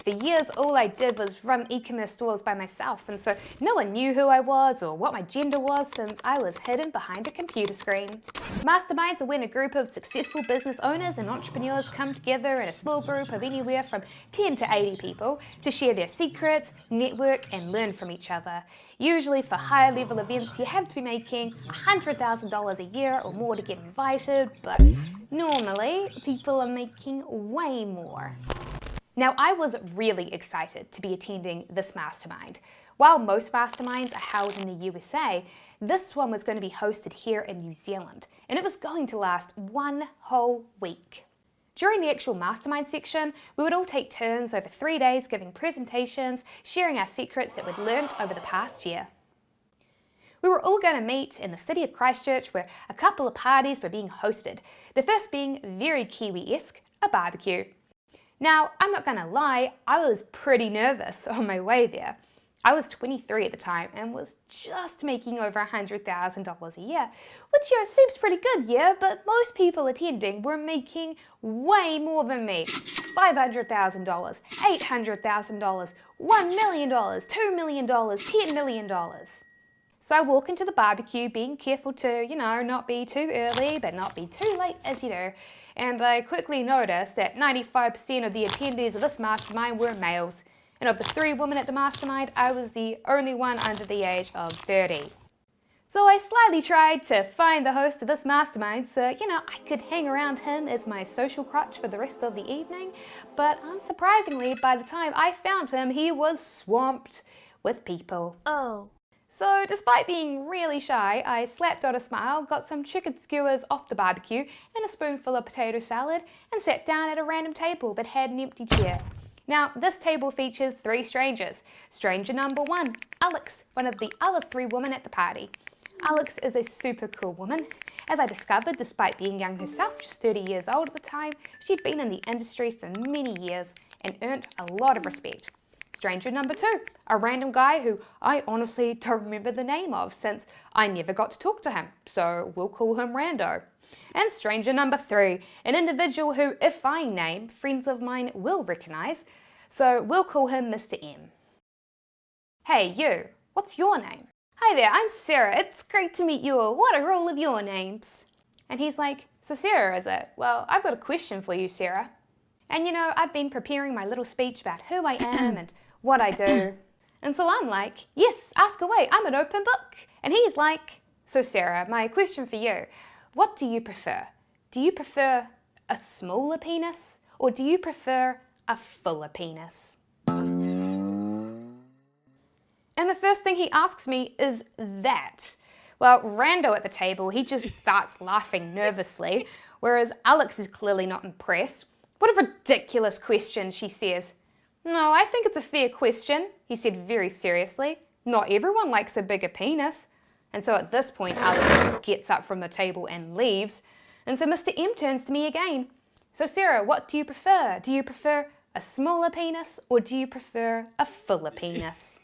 For years, all I did was run e-commerce stores by myself, and so no one knew who I was or what my gender was since I was hidden behind a computer screen. Masterminds are when a group of successful business owners and entrepreneurs come together in a small group of anywhere from 10 to 80 people to share their secrets, network, and learn from each other. Usually for higher level events, you have to be making $100,000 a year or more to get invited, but normally people are making way more. Now, I was really excited to be attending this mastermind. While most masterminds are held in the USA, this one was going to be hosted here in New Zealand, and it was going to last 1 whole week. During the actual mastermind section, we would all take turns over 3 days giving presentations, sharing our secrets that we'd learned over the past year. We were all going to meet in the city of Christchurch where a couple of parties were being hosted, the first being very Kiwi-esque, a barbecue. Now, I'm not going to lie, I was pretty nervous on my way there. I was 23 at the time and was just making over $100,000 a year, which seems pretty good, yeah, but most people attending were making way more than me. $500,000, $800,000, $1 million, $2 million, $10 million. So I walk into the barbecue being careful to, not be too early but not be too late as you do. And I quickly noticed that 95% of the attendees of this mastermind were males. And of the 3 women at the mastermind, I was the only one under the age of 30. So I slyly tried to find the host of this mastermind so, I could hang around him as my social crutch for the rest of the evening. But unsurprisingly, by the time I found him, he was swamped with people. Oh. So despite being really shy, I slapped on a smile, got some chicken skewers off the barbecue and a spoonful of potato salad and sat down at a random table that had an empty chair. Now, this table featured 3 strangers. Stranger number 1, Alex, one of the other 3 women at the party. Alex is a super cool woman. As I discovered, despite being young herself, just 30 years old at the time, she'd been in the industry for many years and earned a lot of respect. Stranger number 2, a random guy who I honestly don't remember the name of since I never got to talk to him, so we'll call him Rando. And stranger number 3, an individual who, if I name, friends of mine will recognise, so we'll call him Mr. M. Hey you, what's your name? Hi there, I'm Sarah, it's great to meet you all, what are all of your names? And he's like, so Sarah is it? Well, I've got a question for you, Sarah. And I've been preparing my little speech about who I am and what I do. And so I'm like, yes, ask away, I'm an open book. And he's like, so Sarah, my question for you, what do you prefer? Do you prefer a smaller penis or do you prefer a fuller penis? And the first thing he asks me is that. Well, Rando at the table, he just starts laughing nervously, whereas Alex is clearly not impressed. What a ridiculous question, she says. No, I think it's a fair question, he said very seriously. Not everyone likes a bigger penis. And so at this point, Alex just gets up from the table and leaves. And so Mr. M turns to me again. So Sarah, what do you prefer? Do you prefer a smaller penis or do you prefer a fuller penis?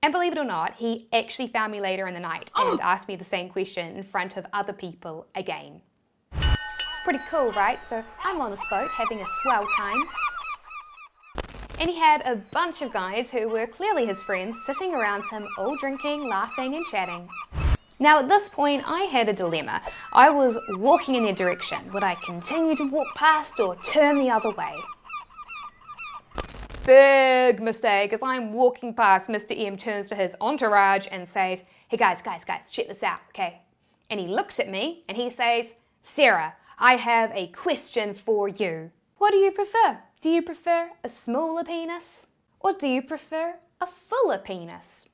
And believe it or not, he actually found me later in the night and asked me the same question in front of other people again. Pretty cool, right? So I'm on this boat having a swell time. And he had a bunch of guys who were clearly his friends sitting around him, all drinking, laughing and chatting. Now at this point I had a dilemma. I was walking in their direction. Would I continue to walk past or turn the other way? Big mistake. As I'm walking past, Mr. M turns to his entourage and says, hey guys, check this out, okay? And he looks at me and he says, Sarah, I have a question for you. What do you prefer? Do you prefer a smaller penis or do you prefer a fuller penis?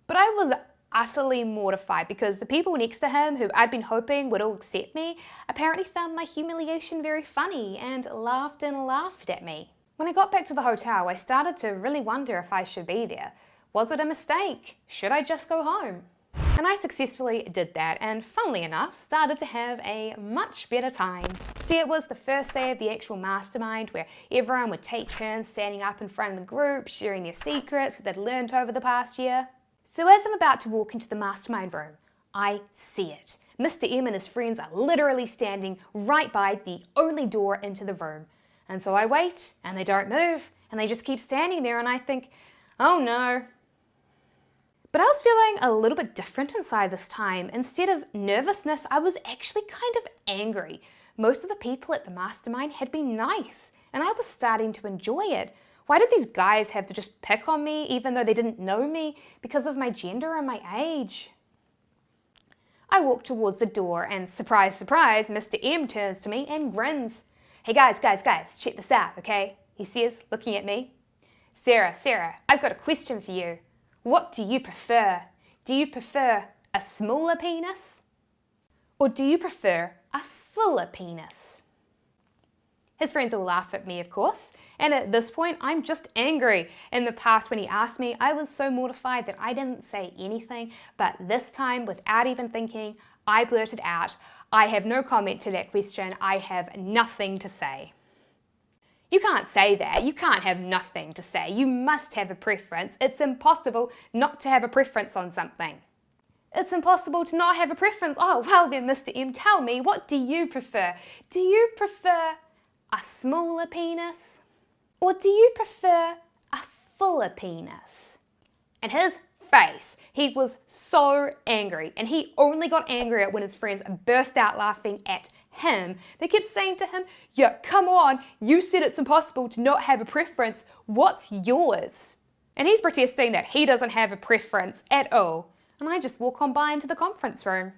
But I was utterly mortified because the people next to him who I'd been hoping would all accept me apparently found my humiliation very funny and laughed at me. When I got back to the hotel, I started to really wonder if I should be there. Was it a mistake? Should I just go home? And I successfully did that and, funnily enough, started to have a much better time. See, it was the first day of the actual mastermind where everyone would take turns standing up in front of the group, sharing their secrets that they'd learned over the past year. So as I'm about to walk into the mastermind room, I see it. Mr. M and his friends are literally standing right by the only door into the room. And so I wait, and they don't move, and they just keep standing there, and I think, oh no. But I was feeling a little bit different inside this time. Instead of nervousness, I was actually kind of angry. Most of the people at the mastermind had been nice, and I was starting to enjoy it. Why did these guys have to just pick on me even though they didn't know me because of my gender and my age? I walk towards the door and surprise, surprise, Mr. M turns to me and grins. Hey guys, check this out, okay? He says, looking at me. Sarah, I've got a question for you. What do you prefer? Do you prefer a smaller penis? Or do you prefer a fuller penis? His friends all laugh at me, of course, and at this point, I'm just angry. In the past, when he asked me, I was so mortified that I didn't say anything, but this time, without even thinking, I blurted out, I have no comment to that question, I have nothing to say. You can't say that. You can't have nothing to say. You must have a preference. It's impossible not to have a preference on something. It's impossible to not have a preference. Oh, well then, Mr. M, tell me, what do you prefer? Do you prefer a smaller penis? Or do you prefer a fuller penis? And his face, he was so angry. And he only got angrier when his friends burst out laughing at him. They kept saying to him, yeah, come on, you said it's impossible to not have a preference. What's yours? And he's protesting that he doesn't have a preference at all. And I just walk on by into the conference room.